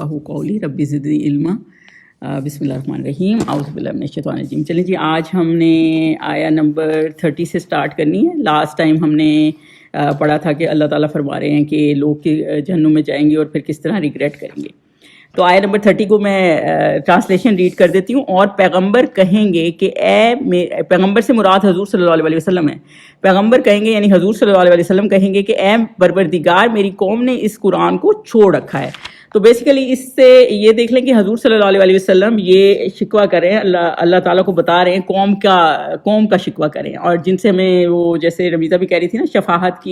یفقهوا قولی رب زدنی علما۔ بسم اللہ الرحمن الرحیم، اعوذ باللہ من الشیطان الرجیم۔ چلیں جی، آج ہم نے آیا نمبر 30 سے سٹارٹ کرنی ہے۔ لاسٹ ٹائم ہم نے پڑھا تھا کہ اللہ تعالیٰ فرما رہے ہیں کہ لوگ جہنم میں جائیں گے اور پھر کس طرح ریگریٹ کریں گے۔ تو آیا نمبر 30 کو میں ٹرانسلیشن ریڈ کر دیتی ہوں۔ اور پیغمبر کہیں گے کہ پیغمبر سے مراد حضور صلی اللہ علیہ وسلم ہے۔ پیغمبر کہیں گے یعنی حضور صلی اللہ علیہ وسلم کہیں گے کہ اے پروردگار، میری قوم نے اس قرآن کو چھوڑ رکھا ہے۔ تو بیسیکلی اس سے یہ دیکھ لیں کہ حضور صلی اللہ علیہ وسلم یہ شکوہ کریں، اللہ تعالیٰ کو بتا رہے ہیں قوم کا شکوہ کریں، اور جن سے ہمیں وہ جیسے رمیزہ بھی کہہ رہی تھی نا شفاعت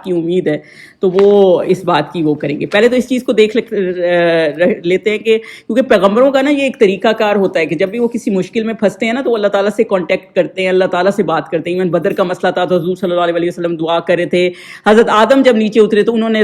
کی امید ہے، تو وہ اس بات کی وہ کریں گے۔ پہلے تو اس چیز کو دیکھ لیتے ہیں کہ کیونکہ پیغمبروں کا نا یہ ایک طریقہ کار ہوتا ہے کہ جب بھی وہ کسی مشکل میں پھنستے ہیں نا تو وہ اللہ تعالیٰ سے کانٹیکٹ کرتے ہیں، اللہ تعالیٰ سے بات کرتے ہیں۔ ایون بدر کا مسئلہ تھا تو حضور صلی اللہ علیہ وسلم دعا کر رہے تھے۔ حضرت آدم جب نیچے اترے تو انہوں نے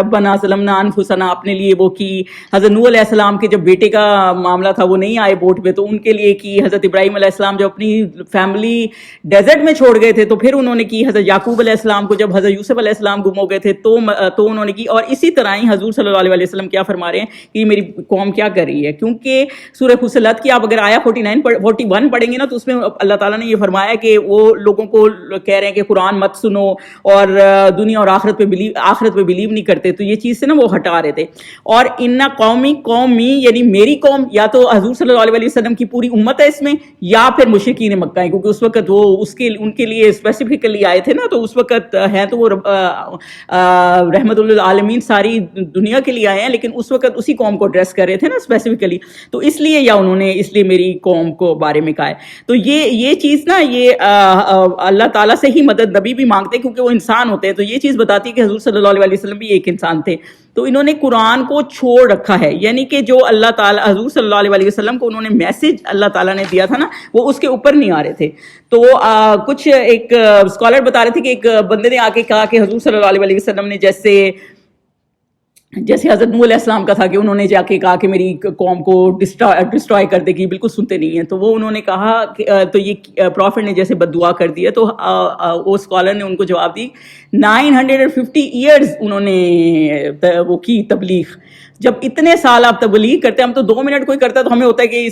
ربنا ظلمنا انفسنا اپنے لیے وہ کی۔ حضرت نوح علیہ السلام کے جب بیٹے کا معاملہ تھا وہ نہیں آئے بوٹ پہ تو ان کے لیے کی۔ حضرت ابراہیم علیہ السلام جب اپنی فیملی ڈیزرٹ میں چھوڑ گئے تھے تو پھر انہوں نے کی۔ حضرت یعقوب علیہ السلام کو جب حضرت یوسف علیہ السلام گم ہو گئے تھے تو انہوں نے کی۔ اور اسی طرح ہی حضور صلی اللہ علیہ وسلم کیا فرما رہے ہیں کہ میری قوم کیا کر رہی ہے، کیونکہ سورہ فصلت کی آپ اگر آیا 41 پڑھیں گے نا تو اس میں اللہ تعالیٰ نے یہ فرمایا کہ وہ لوگوں کو کہہ رہے ہیں کہ قرآن مت سنو اور دنیا اور آخرت پہ بلیو نہیں کرتے، تو یہ چیز سے نا وہ ہٹا رہے تھے۔ اور ان قومی یعنی میری قوم، یا تو حضور صلی اللہ علیہ وسلم کی پوری امت ہے اس میں، یا پھر مشرکین مکہ ہیں، کیونکہ اس وقت وہ ان کے لیے اسپیسیفکلی آئے تھے نا، تو اس وقت ہیں تو وہ رحمت للعالمین ساری دنیا کے لیے آئے ہیں، لیکن اس وقت اسی قوم کو ایڈریس کر رہے تھے نا اسپیسیفکلی، تو اس لیے یا انہوں نے اس لیے میری قوم کو بارے میں کہا ہے۔ تو یہ چیز نا یہ اللہ تعالیٰ سے ہی مدد نبی بھی مانگتے ہیں کیونکہ وہ انسان ہوتے ہیں، تو یہ چیز بتاتی ہے کہ حضور صلی اللہ علیہ وسلم بھی ایک انسان تھے۔ تو انہوں نے قرآن کو چھوڑ رکھا ہے، یعنی کہ جو اللہ تعالیٰ حضور صلی اللہ علیہ وسلم کو انہوں نے میسج اللہ تعالیٰ نے دیا تھا نا وہ اس کے اوپر نہیں آ رہے تھے۔ تو کچھ ایک اسکالر بتا رہے تھے کہ ایک بندے نے آ کے کہا کہ حضور صلی اللہ علیہ وسلم نے جیسے حضرت نوح علیہ السلام کا تھا کہ انہوں نے جا کے کہا کہ میری قوم کو ڈسٹرائے کر دے گی، بالکل سنتے نہیں ہیں، تو وہ انہوں نے کہا کہ تو یہ پروفٹ نے جیسے بد دعا کر دی ہے، تو وہ اسکالر نے ان کو جواب دی 950 ایئرز انہوں نے وہ کی تبلیغ۔ جب اتنے سال آپ تبلیغ کرتے ہیں، ہم تو 2 منٹ کوئی کرتا ہے تو ہمیں ہوتا ہے کہ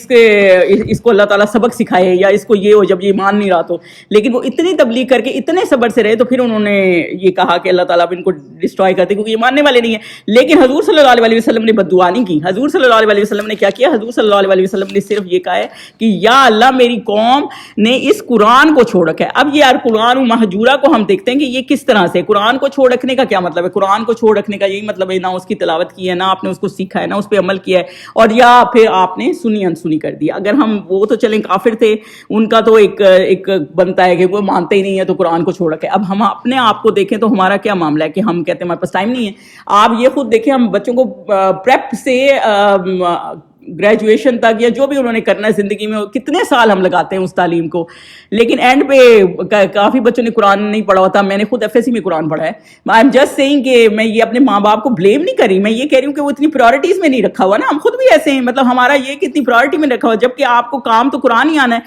اس کو اللہ تعالیٰ سبق سکھائے یا اس کو یہ ہو، جب یہ مان نہیں رہا تو، لیکن وہ اتنی تبلیغ کر کے اتنے صبر سے رہے تو پھر انہوں نے یہ کہا کہ اللہ تعالیٰ اب ان کو ڈسٹرائے کرتے کیونکہ یہ ماننے والے نہیں ہیں۔ لیکن حضور صلی اللہ علیہ وسلم نے بد دعا نہیں کی۔ حضور صلی اللہ علیہ وسلم نے کیا کیا؟ حضور صلی اللہ علیہ وسلم نے صرف یہ کہا ہے کہ یا اللہ میری قوم نے اس قرآن کو چھوڑ رکھا ہے۔ اب یہ قرآن مہجورہ کو ہم دیکھتے ہیں کہ یہ کس طرح سے قرآن کو چھوڑ رکھنے کا کیا مطلب ہے۔ قرآن کو چھوڑ رکھنے کا یہی مطلب ہے نہ اس کی تلاوت کی ہے، نہ آپ نے اس کو سیکھا ہے، نہ اس پہ عمل کیا ہے، اور یا پھر آپ نے سنی انسنی کر دیا۔ اگر ہم وہ تو چلیں کافر تھے، ان کا تو ایک بنتا ہے کہ وہ مانتے ہی نہیں ہے تو قرآن کو چھوڑ رکھے۔ اب ہم اپنے آپ کو دیکھیں تو ہمارا کیا معاملہ ہے کہ ہم کہتے ہیں ہمارے پاس ٹائم نہیں ہے۔ آپ یہ خود دیکھیں، ہم بچوں کو پریپ سے گریجویشن تک یا جو بھی انہوں نے کرنا ہے زندگی میں کتنے سال ہم لگاتے ہیں اس تعلیم کو، لیکن اینڈ پہ کافی بچوں نے قرآن نہیں پڑھا ہوتا۔ میں نے خود FSC میں قرآن پڑھا ہے۔ آئی ایم جسٹ سیئنگ کہ میں یہ اپنے ماں باپ کو بلیم نہیں کر رہی، میں یہ کہہ رہی ہوں کہ وہ اتنی پرائرٹیز میں نہیں رکھا ہوا نا۔ ہم خود بھی ایسے ہیں، مطلب ہمارا یہ کہ اتنی پرائرٹی میں رکھا ہوا، جبکہ آپ کو کام تو قرآن ہی آنا ہے۔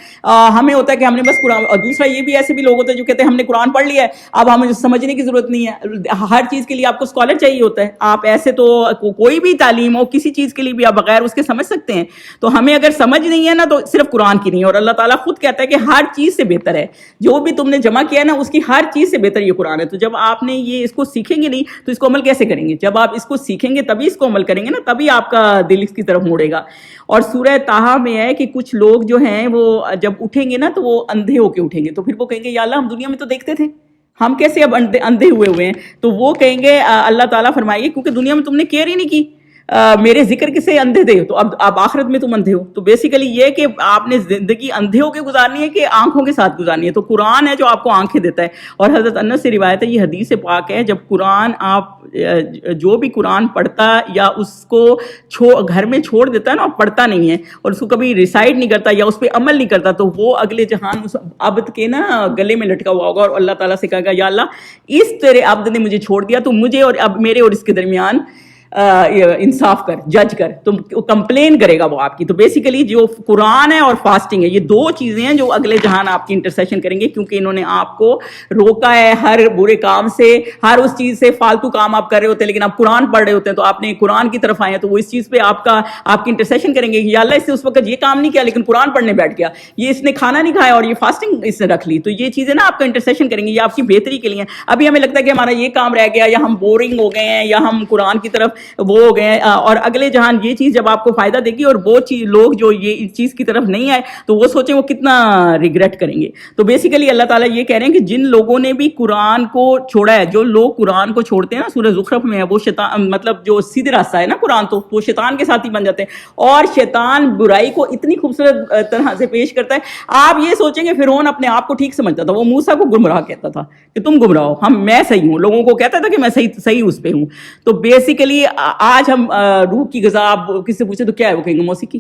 ہمیں ہوتا ہے کہ ہم نے بس قرآن، اور دوسرا یہ بھی ایسے بھی لوگ ہوتے ہیں جو کہتے ہیں ہم نے قرآن پڑھ لیا ہے اب ہمیں سمجھنے کی ضرورت نہیں ہے۔ ہر چیز کے لیے آپ کو اسکالر چاہیے ہوتا ہے۔ آپ ایسے تو کوئی بھی تعلیم ہو کسی چیز کے لیے بھی آپ بغیر اس کے سمجھ سکتے ہیں، تو ہمیں اگر سمجھ نہیں ہے نا تو صرف قرآن کی نہیں ہے، اور اللہ تعالیٰ خود کہتا ہے کہ ہر چیز سے بہتر ہے جو بھی تم نے جمع کیا ہے نا، اس کی ہر چیز سے بہتر یہ قرآن ہے۔ تو جب آپ نے یہ اس کو سیکھیں گے نہیں تو اس کو عمل کیسے کریں گے؟ جب آپ اس کو سیکھیں گے تبھی اس کو عمل کریں گے نا، تبھی آپ کا دل اس کی طرف موڑے گا۔ اور سورہ طٰہٰ میں ہے کہ کچھ لوگ جو ہیں وہ جب اٹھیں گے نا تو وہ اندھے ہو کے اٹھیں گے، تو پھر وہ کہیں گے یا اللہ ہم دنیا میں تو دیکھتے تھے، ہم کیسے اب اندھے ہوئے ہیں؟ تو وہ کہیں گے اللہ تعالیٰ فرمائیے کیونکہ دنیا میں تم نے کیئر ہی نہیں کی، میرے ذکر کے سے اندھے تھے، تو اب آخرت میں تم اندھے ہو۔ تو بیسیکلی یہ کہ آپ نے زندگی اندھے ہو کے گزارنی ہے کہ آنکھوں کے ساتھ گزارنی ہے۔ تو قرآن ہے جو آپ کو آنکھیں دیتا ہے، اور حضرت انس سے روایت ہے، یہ حدیث پاک ہے، جب قرآن آپ جو بھی قرآن پڑھتا یا اس کو گھر میں چھوڑ دیتا ہے نا، پڑھتا نہیں ہے اور اس کو کبھی ریسائٹ نہیں کرتا یا اس پہ عمل نہیں کرتا، تو وہ اگلے جہان اس عبد کے نا گلے میں لٹکا ہوا ہوگا اور اللہ تعالیٰ سے کہے گا یا اللہ اس تیرے عبد نے مجھے چھوڑ دیا، تو مجھے اور اب میرے اور اس کے درمیان انصاف کر, جج کر, تو کمپلین کرے گا وہ آپ کی. تو بیسیکلی جو قرآن ہے اور فاسٹنگ ہے, یہ دو چیزیں ہیں جو اگلے جہان آپ کی انٹرسیشن کریں گے, کیونکہ انہوں نے آپ کو روکا ہے ہر برے کام سے, ہر اس چیز سے. فالتو کام آپ کر رہے ہوتے ہیں لیکن آپ قرآن پڑھ رہے ہوتے ہیں, تو آپ نے قرآن کی طرف آئے ہیں, تو وہ اس چیز پہ آپ کی انٹرسیشن کریں گے کہ یا اللہ اس نے اس وقت یہ کام نہیں کیا لیکن قرآن پڑھنے بیٹھ گیا, یہ اس نے کھانا نہیں کھایا اور یہ فاسٹنگ اس نے رکھ لی. تو یہ چیزیں نا آپ کا انٹرسیشن کریں گے, یہ آپ کی بہتری کے لیے. ابھی ہمیں لگتا ہے کہ ہمارا یہ کام رہ گیا, یا ہم بورنگ ہو گئے ہیں, یا ہم قرآن کی طرف وہ ہو گئے ہیں, اور اگلے جہان یہ چیز جب آپ کو فائدہ دے گی, اور وہ چیز لوگ جو یہ اس چیز کی طرف نہیں آئے تو وہ سوچیں وہ کتنا ریگریٹ کریں گے. تو بیسیکلی اللہ تعالیٰ یہ کہہ رہے ہیں کہ جن لوگوں نے بھی قرآن کو چھوڑا ہے, جو لوگ قرآن کو چھوڑتے ہیں نا, سورہ زخرف میں ہے, وہ شیطان, مطلب جو سیدھے راستہ ہے نا قرآن, تو وہ شیطان کے ساتھ ہی بن جاتے ہیں. اور شیطان برائی کو اتنی خوبصورت طرح سے پیش کرتا ہے. آپ یہ سوچیں کہ فرعون اپنے آپ کو ٹھیک سمجھتا تھا, وہ موسیٰ کو گمراہ کہتا تھا کہ تم گمراہ ہو, میں صحیح ہوں, لوگوں کو کہتا تھا کہ میں صحیح اس پہ ہوں. تو بیسیکلی آج ہم روح کی غذا, آپ کس سے پوچھیں تو کیا ہے, وہ کہیں گے موسیقی.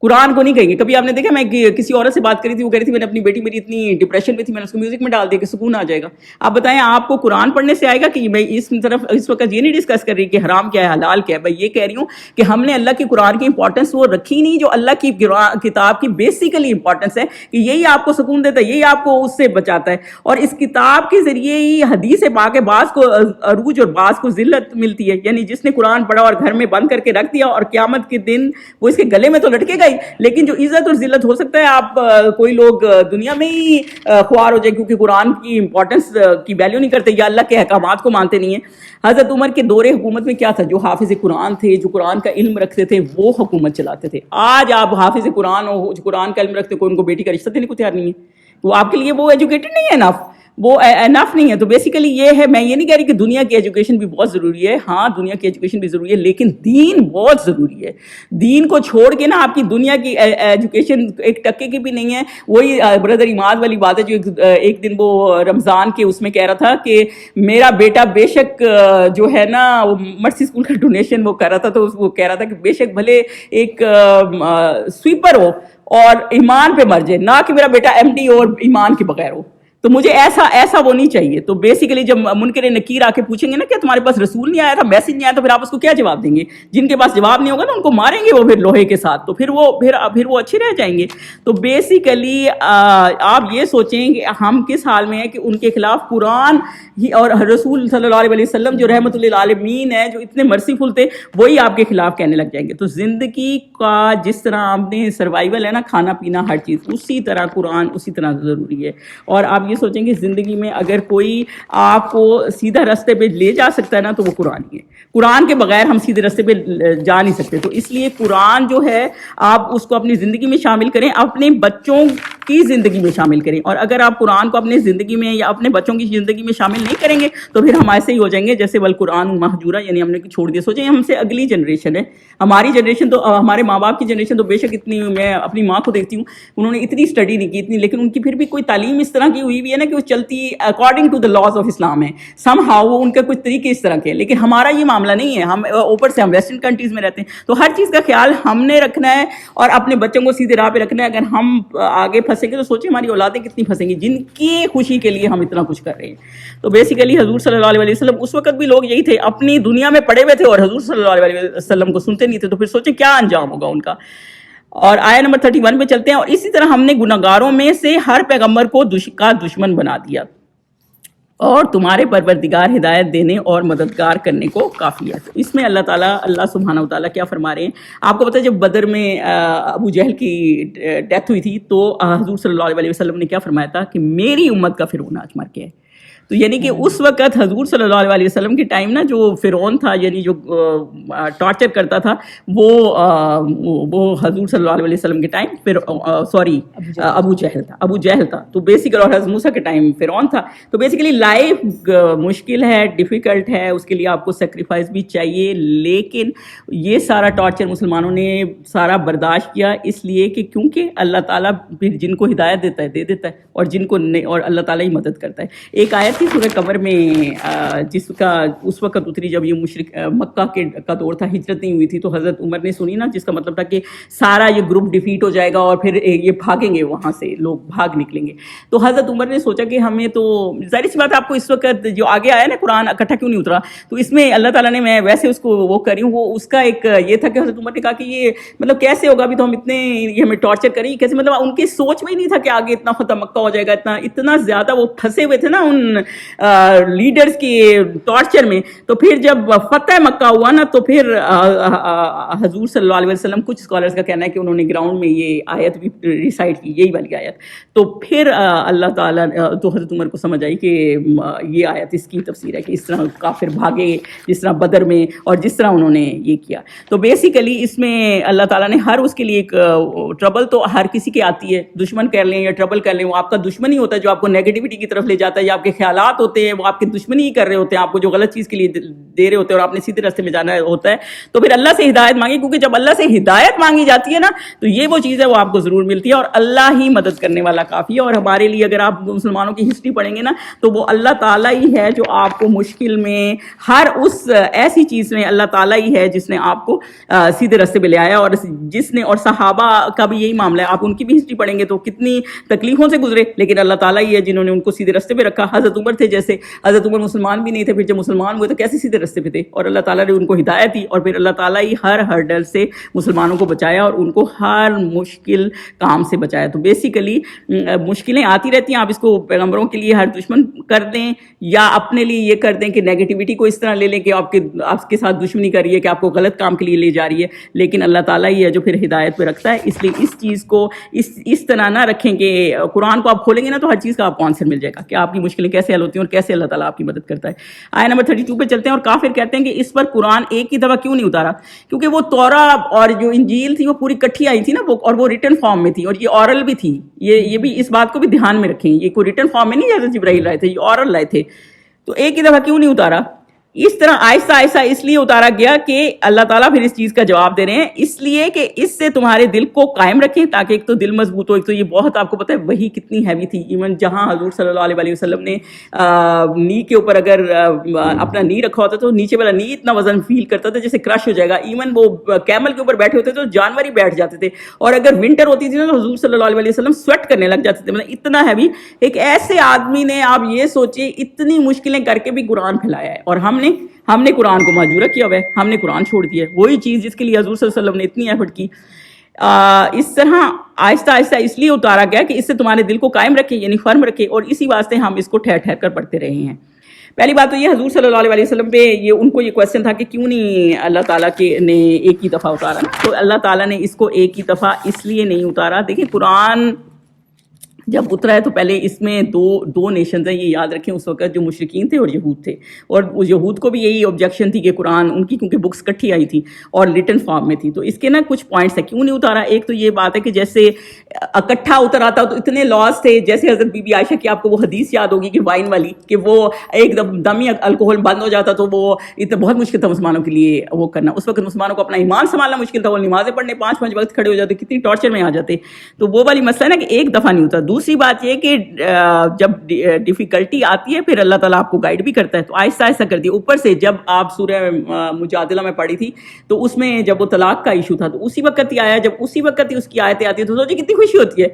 قرآن کو نہیں کہیں گے. کبھی آپ نے دیکھا, میں کسی عورت سے بات کری تھی, وہ کہہ رہی تھی میں نے اپنی بیٹی میری اتنی ڈپریشن میں تھی, میں نے اس کو میوزک میں ڈال دیا کہ سکون آ جائے گا. آپ بتائیں آپ کو قرآن پڑھنے سے آئے گا کہ میں اس طرف اس وقت یہ نہیں ڈسکس کر رہی کہ حرام کیا ہے حلال کیا ہے, بھائی یہ کہہ رہی ہوں کہ ہم نے اللہ کی قرآن کی امپورٹنس وہ رکھی نہیں جو اللہ کی کتاب کی بیسیکلی امپورٹنس ہے, کہ یہی آپ کو سکون دیتا ہے, یہی آپ کو اس سے بچاتا ہے. اور اس کتاب کے ذریعے ہی حدیث پاک ہے, بعض کو عروج اور بعض کو ذلت ملتی ہے. یعنی جس نے قرآن پڑھا اور گھر میں بند کر کے رکھ دیا, اور قیامت کے دن وہ اس کے گلے میں تو لٹکے گئی, لیکن جو عزت اور ذلت ہو سکتا ہے, آپ کوئی لوگ دنیا میں ہی خوار ہو جائے کیونکہ قرآن کی امپورٹنس کی ویلیو نہیں کرتے یا اللہ کے احکامات کو مانتے نہیں ہیں. حضرت عمر کے دور حکومت میں کیا تھا, جو حافظ قرآن تھے, جو قرآن کا علم رکھتے تھے, وہ حکومت چلاتے تھے. آج آپ حافظ قرآن ہو, جو قرآن کا علم رکھتے, کوئی ان کو بیٹی کا رشتہ دینے کو تیار نہیں ہے, وہ آپ کے لیے وہ ایجوکیٹڈ نہیں ہے انف, وہ انف نہیں ہے. تو بیسیکلی یہ ہے, میں یہ نہیں کہہ رہی کہ دنیا کی ایجوکیشن بھی بہت ضروری ہے, ہاں دنیا کی ایجوکیشن بھی ضروری ہے, لیکن دین بہت ضروری ہے. دین کو چھوڑ کے نا آپ کی دنیا کی ایجوکیشن ایک ٹکے کی بھی نہیں ہے. وہی بردر عماد والی بات ہے جو ایک دن وہ رمضان کے اس میں کہہ رہا تھا کہ میرا بیٹا بے شک جو ہے نا وہ مرسی اسکول کا ڈونیشن وہ کر رہا تھا, تو وہ کہہ رہا تھا کہ بے شک بھلے ایک سویپر ہو اور ایمان پہ مر جائے, نہ کہ میرا بیٹا ایم ڈی ہو اور ایمان کے بغیر ہو. تو مجھے ایسا وہ نہیں چاہیے. تو بیسیکلی جب منکر نکیر آ کے پوچھیں گے نا کہ تمہارے پاس رسول نہیں آیا تھا, میسج نہیں آیا, تو پھر آپ اس کو کیا جواب دیں گے؟ جن کے پاس جواب نہیں ہوگا نا ان کو ماریں گے وہ پھر لوہے کے ساتھ, تو پھر وہ اچھے رہ جائیں گے. تو بیسیکلی آپ یہ سوچیں کہ ہم کس حال میں ہیں کہ ان کے خلاف قرآن ہی اور رسول صلی اللہ علیہ وسلم جو رحمۃ للعالمین ہے, جو اتنے مرسیفل تھے, وہی آپ کے خلاف کہنے لگ جائیں گے. تو زندگی کا جس طرح آپ نے سروائیول ہے نا, کھانا پینا ہر چیز, اسی طرح قرآن اسی طرح ضروری ہے. اور آپ یہ سوچیں کہ زندگی میں اگر کوئی آپ کو سیدھا راستے پہ لے جا سکتا ہے نا, تو وہ قرآن ہی ہے. قرآن کے بغیر ہم سیدھے راستے پہ جا نہیں سکتے. تو اس لیے قرآن جو ہے آپ اس کو اپنی زندگی میں شامل کریں, اپنے بچوں کی زندگی میں شامل کریں. اور اگر آپ قرآن کو اپنے زندگی میں یا اپنے بچوں کی زندگی میں شامل نہیں کریں گے تو پھر ہم ایسے ہی ہو جائیں گے جیسے والقرآن مہجورا, یعنی ہم نے چھوڑ دیا. سوچیں ہم سے اگلی جنریشن ہے, ہماری جنریشن تو, ہمارے ماں باپ کی جنریشن تو بے شک اتنی, میں اپنی ماں کو دیکھتی ہوں انہوں نے اتنی اسٹڈی نہیں کی اتنی, لیکن ان کی پھر بھی کوئی تعلیم اس طرح کی ہوئی بھی ہے نا کہ وہ چلتی according to the laws of Islam ہے. سم ہاؤ وہ ان کے کچھ طریقے اس طرح کے, لیکن ہمارا یہ معاملہ نہیں ہے. ہم اوپر سے ہم ویسٹرن کنٹریز میں رہتے ہیں, تو ہر چیز کا خیال ہم نے رکھنا ہے اور اپنے بچوں کو سیدھے راہ پہ رکھنا ہے. اگر ہم آگے پھنسیں گے تو سوچیں ہماری اولادیں کتنی پھنسیں گی جن کی خوشی کے لیے ہم اتنا کچھ کر رہے ہیں. تو بیسیکلی حضور صلی اللہ علیہ وسلم اس وقت بھی لوگ یہی تھے, اپنی دنیا میں پڑے ہوئے تھے اور حضور صلی اللہ علیہ وسلم کو سنتے نہیں تھے. تو پھر سوچیں کیا انجام ہوگا ان کا. اور آیت نمبر 31 پہ چلتے ہیں. اور اسی طرح ہم نے گناہگاروں میں سے ہر پیغمبر کو کا دشمن بنا دیا, اور تمہارے پروردگار ہدایت دینے اور مددگار کرنے کو کافی ہے. تو اس میں اللہ سبحانہ و تعالیٰ کیا فرما رہے ہیں آپ کو پتہ ہے, جب بدر میں ابو جہل کی ڈیتھ ہوئی تھی تو حضور صلی اللہ علیہ وسلم نے کیا فرمایا تھا کہ میری امت کا فرعون آج مر گیا ہے. تو یعنی کہ اس وقت حضور صلی اللہ علیہ وسلم کے ٹائم نا جو فرعون تھا, یعنی جو ٹارچر کرتا تھا, وہ حضور صلی اللہ علیہ وسلم کے ٹائم پھر ابو جہل تھا. تو بیسیکلی اور حضرت موسیٰ کے ٹائم فرعون تھا. تو بیسیکلی لائف مشکل ہے, ڈیفیکلٹ ہے, اس کے لیے آپ کو سیکریفائس بھی چاہیے, لیکن یہ سارا ٹارچر مسلمانوں نے سارا برداشت کیا اس لیے کہ کیونکہ اللہ تعالیٰ پھر جن کو ہدایت دیتا ہے دے دیتا ہے, اور جن کو نہیں, اور اللہ تعالیٰ ہی مدد کرتا ہے. ایک آیت آیت تھی سورہ قمر میں جس کا اس وقت اتری جب یہ مشرک مکہ کا دور تھا، ہجرت نہیں ہوئی تھی، تو حضرت عمر نے سنی نا، جس کا مطلب تھا کہ سارا یہ گروپ ڈیفیٹ ہو جائے گا اور پھر یہ بھاگیں گے، وہاں سے لوگ بھاگ نکلیں گے. تو حضرت عمر نے سوچا کہ ہمیں تو ظاہر سی بات ہے، آپ کو اس وقت جو آگے آیا نا قرآن اکٹھا کیوں نہیں اترا، تو اس میں اللہ تعالیٰ نے، میں ویسے اس کو وہ کر رہی ہوں، وہ اس کا ایک یہ تھا کہ حضرت عمر نے کہا کہ یہ مطلب کیسے ہوگا، ابھی تو ہم اتنے یہ ہمیں ٹارچر کریں کیسے، مطلب ان کی سوچ میں ہی نہیں تھا کہ آگے اتنا فتح مکہ ہو جائے گا، اتنا زیادہ وہ پھنسے ہوئے تھے نا ان لیڈرز کے ٹارچر میں. تو پھر جب فتح مکہ ہوا نا، تو پھر حضور صلی اللہ علیہ وسلم، کچھ اسکالرز کا کہنا ہے کہ انہوں نے گراؤنڈ میں یہ آیت بھی ریسائٹ کی، یہی والی آیت. تو پھر اللہ تعالیٰ، تو حضرت عمر کو سمجھ آئی کہ یہ آیت اس کی تفسیر ہے کہ اس طرح کافر بھاگے جس طرح بدر میں، اور جس طرح انہوں نے یہ کیا. تو بیسیکلی اس میں اللہ تعالیٰ نے ہر اس کے لیے ایک ٹربل تو ہر کسی کے آتی ہے، دشمن کر لیں یا ٹربل کر لیں، وہ آپ کا دشمن ہی ہوتا ہے جو آپ کو نیگیٹیوٹی کی طرف لے جاتا ہے، یا آپ کے خیالات ہوتے ہیں وہ آپ کے دشمنی ہی کر رہے ہوتے ہیں، آپ کو جو غلط چیز کے لیے دے رہے ہوتے ہیں اور آپ نے سیدھے راستے میں جانا ہوتا ہے. تو پھر اللہ سے ہدایت مانگی، کیونکہ جب اللہ سے ہدایت مانگی جاتی ہے نا، تو یہ وہ چیز ہے وہ آپ کو ضرور ملتی ہے، اور اللہ ہی مدد کرنے والا کافی ہے. اور ہمارے لیے اگر آپ مسلمانوں کی ہسٹری پڑھیں گے نا، تو وہ اللہ تعالیٰ ہی ہے جو آپ کو مشکل میں، ہر اس ایسی چیز میں اللہ تعالیٰ ہی ہے جس نے آپ کو سیدھے راستے پہ لے آیا. اور جس نے، اور صحابہ کا بھی یہی معاملہ ہے، آپ ان کی بھی ہسٹری پڑھیں گے تو کتنی تکلیفوں سے گزرے، لیکن اللہ تعالیٰ ہی ہے جنہوں نے ان کو سیدھے راستے پہ رکھا. حضرت عمر تھے، جیسے حضرت عمر مسلمان بھی نہیں تھے، پھر جب مسلمان ہوئے تو کیسے سیدھے راستے پہ تھے، اور اللہ تعالیٰ نے ان کو ہدایت دی، اور پھر اللہ تعالیٰ ہی ہر ہرڈل سے مسلمانوں کو بچایا اور ان کو ہر مشکل کام سے بچایا. تو بیسیکلی مشکلیں آتی رہتی ہیں، آپ اس کو پیغمبروں کے لیے ہر دشمن کر دیں یا اپنے لیے یہ کر دیں کہ نیگیٹیوٹی کو اس طرح لے لیں کہ آپ کے ساتھ دشمنی کر رہی ہے، کہ آپ کو غلط کام کے لیے لے جا رہی ہے، لیکن اللہ تعالیٰ ہی ہے جو پھر ہدایت پہ رکھتا ہے. اس لیے اس چیز کو اس طرح نہ رکھیں کہ قرآن کو آپ کھولیں گے نا تو ہر چیز کا آپ کو آنسر مل جائے گا کہ آپ کی مشکلیں کیسے حل ہوتی ہیں اور کیسے اللہ تعالیٰ آپ کی مدد کرتا ہے. آیت نمبر 32 پہ چلتے ہیں. اور کافر کہتے ہیں کہ اس پر قرآن ایک ہی دفعہ کیوں نہیں اتارا، کیونکہ وہ تورات اور جو انجیل تھی وہ پوری کٹھی آئی تھی نا، اور وہ ریٹن فارم میں تھی، اور یہ اورل بھی تھی. یہ بھی اس بات کو بھی دھیان میں رکھیں، یہ کوئی ریٹن فارم میں نہیں جیسے جبرائیل لائے تھے، یہ اورل لائے تھے. تو ایک ہی دفعہ کیوں نہیں اتارا؟ اس طرح آہستہ آہستہ اس لیے اتارا گیا کہ اللہ تعالیٰ پھر اس چیز کا جواب دے رہے ہیں، اس لیے کہ اس سے تمہارے دل کو قائم رکھیں، تاکہ ایک تو دل مضبوط ہو. ایک تو یہ بہت آپ کو پتہ ہے وہی کتنی ہیوی تھی، ایون جہاں حضور صلی اللہ علیہ وسلم نے نی کے اوپر اگر اپنا نی رکھا ہوتا تو نیچے والا نی اتنا وزن فیل کرتا تھا جیسے کرش ہو جائے گا. ایون وہ کیمل کے اوپر بیٹھے ہوتے تو جانور ہی بیٹھ جاتے تھے، اور اگر ونٹر ہوتی تھی نا تو حضور صلی اللہ علیہ وسلم سویٹ کرنے لگ جاتے تھے، مطلب اتنا ہیوی. ایک ایسے آدمی نے، آپ یہ سوچیں، اتنی مشکلیں کر کے بھی قرآن پھیلایا ہے، اور ہم نے قرآن کو مہجورہ کیا ہوا ہے، ہم نے قرآن چھوڑ دیا ہے، وہی چیز جس کے لیے حضور صلی اللہ علیہ وسلم نے اتنی ایفرٹ کی. اس طرح آہستہ آہستہ اس لیے اتارا گیا کہ اس سے تمہارے دل کو قائم رکھے، یعنی فرم رکھے، اور اسی واسطے ہم اس کو ٹھہر ٹھہر کر پڑھتے رہے ہیں. پہلی بات تو یہ حضور صلی اللہ علیہ وسلم پہ ان کو یہ کویسچن تھا کہ کیوں نہیں اللہ تعالیٰ نے ایک ہی دفعہ اتارا. تو اللہ تعالیٰ نے اس کو ایک ہی دفعہ اس لیے نہیں اتارا. دیکھیں قرآن جب اترا ہے تو پہلے اس میں دو نیشنز ہیں، یہ یاد رکھیں. اس وقت جو مشرکین تھے اور یہود تھے، اور یہود کو بھی یہی آبجیکشن تھی کہ قرآن ان کی، کیونکہ بکس کٹھی آئی تھی اور ریٹن فارم میں تھی. تو اس کے نا کچھ پوائنٹس ہیں کیوں نہیں اتارا. ایک تو یہ بات ہے کہ جیسے اکٹھا اتر آتا تو اتنے لاس تھے، جیسے حضرت بی بی عائشہ کی آپ کو وہ حدیث یاد ہوگی کہ وائن والی، کہ وہ ایک دم ہی الکوہل بند ہو جاتا تو وہ اتنا بہت مشکل تھا مسلمانوں کے لیے وہ کرنا. اس وقت مسلمانوں کو اپنا ایمان سنبھالنا مشکل تھا، وہ نمازیں پڑھنے 5 وقت کھڑے ہو جاتے، کتنی ٹارچر میں آ جاتے. تو وہ والی مسئلہ ہے نا کہ ایک دفعہ نہیں ہوتا. دوسری بات یہ کہ جب ڈیفیکلٹی آتی ہے پھر اللہ تعالیٰ آپ کو گائیڈ بھی کرتا ہے، تو آہستہ آہستہ کر دیا. اوپر سے جب آپ سورہ مجادلہ میں پڑھی تھی تو اس میں جب وہ طلاق کا ایشو تھا تو اسی وقت ہی آیا، جب اسی وقت ہی اس کی آیتیں آتی ہیں تو سوچے کتنی خوشی ہوتی ہے.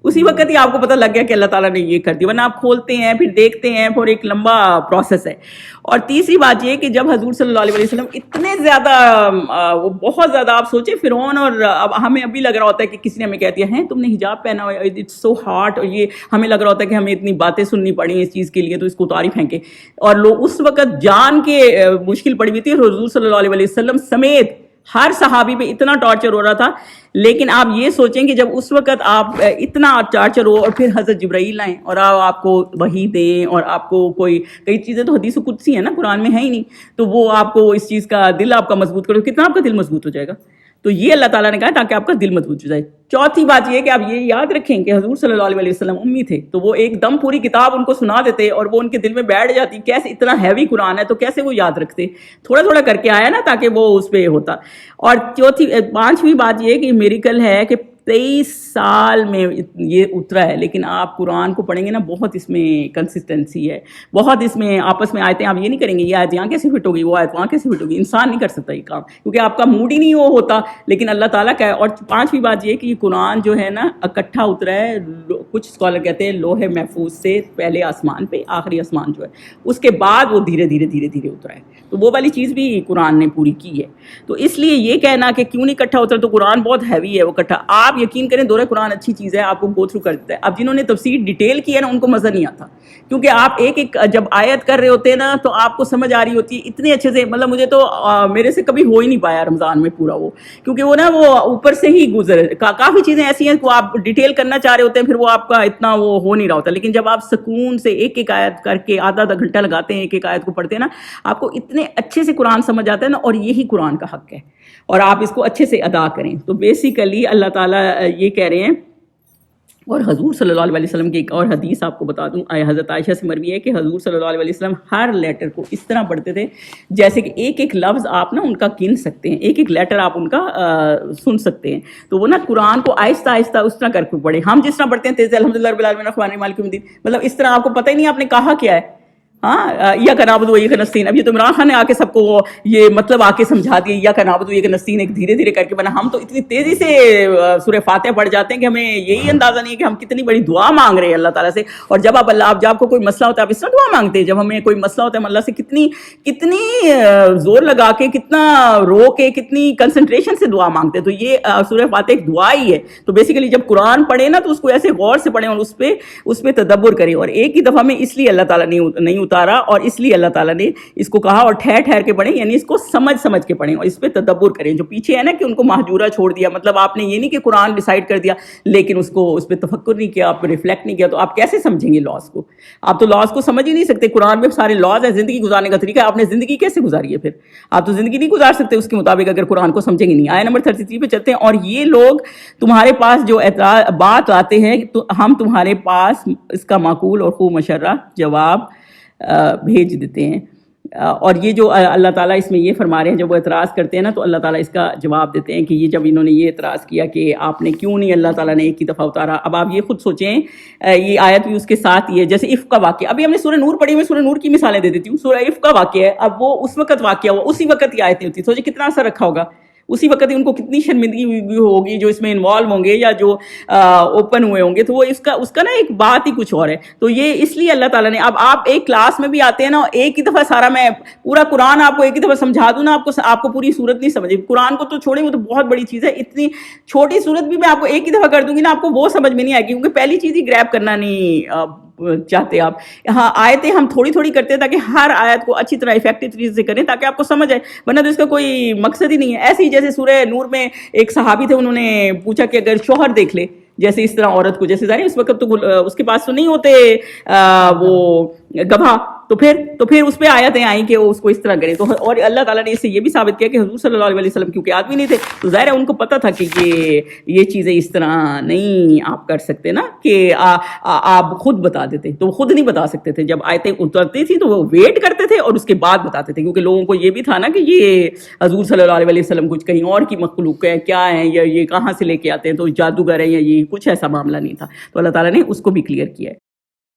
اسی وقت ہی آپ کو پتہ لگ گیا کہ اللہ تعالیٰ نے یہ کر دیا، ورنہ آپ کھولتے ہیں پھر دیکھتے ہیں، پھر ایک لمبا پروسیس ہے. اور تیسری بات یہ کہ جب حضور صلی اللہ علیہ وسلم اتنے زیادہ، وہ بہت زیادہ، آپ سوچیں فرعون، اور اب ہمیں ابھی لگ رہا ہوتا ہے کہ کسی نے ہمیں کہہ دیا ہے تم نے حجاب پہنا ہوا ہے، اٹس سو ہارڈ، اور یہ ہمیں لگ رہا ہوتا ہے کہ ہمیں اتنی باتیں سننی پڑی اس چیز کے لیے تو اس کو اتاری پھینکے. اور لوگ اس وقت جان کے مشکل پڑی ہوئی تھی، حضور صلی اللہ علیہ وسلم سمیت ہر صحابی پہ اتنا ٹارچر ہو رہا تھا. لیکن آپ یہ سوچیں کہ جب اس وقت آپ اتنا ٹارچر ہو اور پھر حضرت جبرائیل آئیں اور آپ کو وحی دیں، اور آپ کو کئی چیزیں تو حدیث قدسی ہیں نا، قرآن میں ہے ہی نہیں، تو وہ آپ کو اس چیز کا دل آپ کا مضبوط کرو، کتنا آپ کا دل مضبوط ہو جائے گا. تو یہ اللہ تعالیٰ نے کہا تاکہ آپ کا دل مضبوط ہو جائے. چوتھی بات یہ کہ آپ یہ یاد رکھیں کہ حضور صلی اللہ علیہ وسلم امی تھے، تو وہ ایک دم پوری کتاب ان کو سنا دیتے اور وہ ان کے دل میں بیٹھ جاتی. کیسے اتنا ہیوی قرآن ہے تو کیسے وہ یاد رکھتے؟ تھوڑا تھوڑا کر کے آیا نا تاکہ وہ اس پہ ہوتا. اور پانچویں بات یہ کہ میریکل ہے کہ 23 سال میں یہ اترا ہے، لیکن آپ قرآن کو پڑھیں گے نا، بہت اس میں کنسسٹنسی ہے، بہت اس میں آپس میں آیتیں آپ یہ نہیں کریں گے یہ آیت یہاں کیسے فٹ ہوگی، وہ آیت وہاں کیسے فٹ ہوگی، انسان نہیں کر سکتا یہ کام، کیونکہ آپ کا موڈ ہی نہیں وہ ہوتا، لیکن اللہ تعالیٰ کا ہے۔ اور پانچویں بات یہ کہ یہ قرآن جو ہے نا اکٹھا اترا ہے، کچھ اسکالر کہتے ہیں لوح محفوظ سے پہلے آسمان پہ، آخری آسمان جو ہے اس کے بعد وہ دھیرے دھیرے دھیرے دھیرے اترا ہے، تو وہ والی چیز بھی قرآن نے پوری کی ہے۔ تو اس لیے یہ کہنا کہ کیوں نہیں اکٹھا اترا، تو قرآن بہت ہیوی ہے وہ اکٹھا، آپ یقین کریں دورہ قرآن اچھی چیز ہے، آپ کو گو تھرو کر دیتا ہے۔ اب جنہوں نے تفسیر ڈیٹیل کی ہے نا ان کو مزہ نہیں آتا، کیونکہ آپ ایک ایک جب آیت کر رہے ہوتے ہیں نا تو آپ کو سمجھ آ رہی ہوتی ہے اتنے اچھے سے، مطلب مجھے تو میرے سے کبھی ہو ہی نہیں پایا رمضان میں پورا وہ، کیونکہ وہ نا وہ اوپر سے ہی گزر، کافی چیزیں ایسی ہیں کہ آپ ڈیٹیل کرنا چاہ رہے ہوتے ہیں، پھر وہ آپ کا اتنا وہ ہو نہیں رہا ہوتا، لیکن جب آپ سکون سے ایک ایک آیت کر کے آدھا آدھا گھنٹہ لگاتے ہیں ایک ایک آیت کو پڑھتے ہیں نا، آپ کو اتنے اچھے سے قرآن سمجھ آتا ہے نا، اور یہی قرآن کا حق ہے، اور آپ اس کو اچھے سے ادا کریں۔ تو بیسیکلی اللہ تعالیٰ یہ کہہ رہے ہیں، اور حضور صلی اللہ علیہ وسلم کی ایک اور حدیث آپ کو بتا دوں، حضرت عائشہ سے مروی ہے کہ حضور صلی اللہ علیہ وسلم ہر لیٹر کو اس طرح پڑھتے تھے جیسے کہ ایک ایک لفظ آپ نا ان کا گن سکتے ہیں، ایک ایک لیٹر آپ ان کا سن سکتے ہیں، تو وہ نا قرآن کو آہستہ آہستہ اس طرح کر کے پڑھے۔ ہم جس طرح پڑھتے ہیں تیز الحمدللہ رب العالمین الرحمن مالک یوم الدین، مطلب اس طرح آپ کو پتہ ہی نہیں آپ نے کہا کیا ہے، ہاں یا کا نعبد و ایاک نستعین۔ اب یہ تو عمران خان نے آ کے سب کو یہ مطلب آ کے سمجھا دیا، یا کا نعبد و ایاک نستعین ایک دھیرے دھیرے کر کے بنا، ہم تو اتنی تیزی سے سورہ فاتحہ پڑھ جاتے ہیں کہ ہمیں یہی اندازہ نہیں ہے کہ ہم کتنی بڑی دعا مانگ رہے ہیں اللہ تعالیٰ سے۔ اور جب آپ کو کوئی مسئلہ ہوتا ہے آپ اس طرح دعا مانگتے ہیں، جب ہمیں کوئی مسئلہ ہوتا ہے ہم اللہ سے کتنی زور لگا کے، کتنا رو کے، کتنی کنسنٹریشن سے دعا مانگتے ہیں۔ تو یہ سورہ فاتحہ ایک دعا ہی ہے۔ تو بیسیکلی جب قرآن پڑھیں نا تو اس کو ایسے غور سے پڑھیں اور اس پہ تدبر کریں، اور ایک ہی دفعہ میں اس لیے اللہ تعالیٰ نے نہیں اتارا، اور اس لیے اللہ تعالیٰ نے اس کو کہا، اور ٹھہر ٹھہر کے پڑھیں، یعنی اس کو سمجھ کے پڑھیں اور اس پہ تدبر کریں۔ جو پیچھے ہے نا کہ ان کو مہجورہ چھوڑ دیا، مطلب آپ نے یہ نہیں کہ قرآن ڈیسائیڈ کر دیا لیکن اس پہ تفکر نہیں کیا، آپ ریفلیکٹ نہیں کیا، تو آپ کیسے سمجھیں گے لاز کو؟ آپ تو لاز کو سمجھ ہی نہیں سکتے۔ قرآن میں سارے لاز ہیں، زندگی گزارنے کا طریقہ ہے، آپ نے زندگی کیسے گزاری ہے؟ پھر آپ تو زندگی نہیں گزار سکتے اس کے مطابق اگر قرآن کو سمجھیں گے نہیں۔ آیت نمبر 33 پہ چلتے ہیں، اور یہ لوگ تمہارے پاس جو بات آتے ہیں تو ہم تمہارے پاس اس کا معقول اور خوب مشرہ جواب بھیج دیتے ہیں۔ اور یہ جو اللہ تعالیٰ اس میں یہ فرما رہے ہیں، جب وہ اعتراض کرتے ہیں نا تو اللہ تعالیٰ اس کا جواب دیتے ہیں کہ یہ جب انہوں نے یہ اعتراض کیا کہ آپ نے کیوں نہیں اللہ تعالیٰ نے ایک ہی دفعہ اتارا۔ اب آپ یہ خود سوچیں، یہ آیت بھی اس کے ساتھ ہی ہے، جیسے عفق کا واقعہ، ابھی ہم نے سورہ نور پڑھی، میں سورہ نور کی مثالیں دے دیتی ہوں۔ سورہ عفق کا واقعہ ہے، اب وہ اس وقت واقعہ ہوا، اسی وقت یہ آیتیں ہوتی، سوچے کتنا اثر رکھا ہوگا، اسی وقت ہی ان کو کتنی شرمندگی ہوگی جو اس میں انوالو ہوں گے یا جو اوپن ہوئے ہوں گے، تو وہ اس کا نا ایک بات ہی کچھ اور ہے۔ تو یہ اس لیے اللہ تعالیٰ نے، اب آپ ایک کلاس میں بھی آتے ہیں نا، ایک ہی دفعہ سارا میں پورا قرآن آپ کو ایک ہی دفعہ سمجھا دوں نا، آپ کو پوری صورت نہیں سمجھے۔ قرآن کو تو چھوڑیں، وہ تو بہت بڑی چیز ہے، اتنی چھوٹی صورت بھی میں آپ کو ایک ہی دفعہ کر دوں گی نا، آپ کو وہ سمجھ میں نہیں آئے گی، کیونکہ پہلی چیز ہی گریب کرنا نہیں چاہتے آپ۔ ہاں آیتیں ہم تھوڑی تھوڑی کرتے ہیں تاکہ ہر آیت کو اچھی طرح افیکٹو طریقے سے کریں تاکہ آپ کو سمجھ آئے، ورنہ تو اس کا کوئی مقصد ہی نہیں ہے۔ ایسے ہی جیسے سورہ نور میں ایک صحابی تھے، انہوں نے پوچھا کہ اگر شوہر دیکھ لے جیسے اس طرح عورت کو، جیسے ظاہر اس وقت تو اس کے پاس تو نہیں ہوتے وہ گواہ، تو پھر اس پہ آیتیں آئیں کہ وہ اس کو اس طرح کریں۔ تو اور اللہ تعالیٰ نے اس سے یہ بھی ثابت کیا کہ حضور صلی اللہ علیہ وسلم کیونکہ آدمی نہیں تھے تو ظاہر ہے ان کو پتہ تھا کہ یہ چیزیں اس طرح نہیں آپ کر سکتے نا، کہ آپ خود بتا دیتے، تو وہ خود نہیں بتا سکتے تھے۔ جب آیتیں اترتی تھی تو وہ ویٹ کرتے تھے اور اس کے بعد بتاتے تھے، کیونکہ لوگوں کو یہ بھی تھا نا کہ یہ حضور صلی اللہ علیہ وسلم کچھ کہیں اور کی مخلوق ہے، کیا ہیں، یا یہ کہاں سے لے کے آتے ہیں، تو جادوگر ہیں، یا یہ کچھ ایسا معاملہ نہیں تھا۔ تو اللہ تعالیٰ نے اس کو بھی کلیئر کیا ہے۔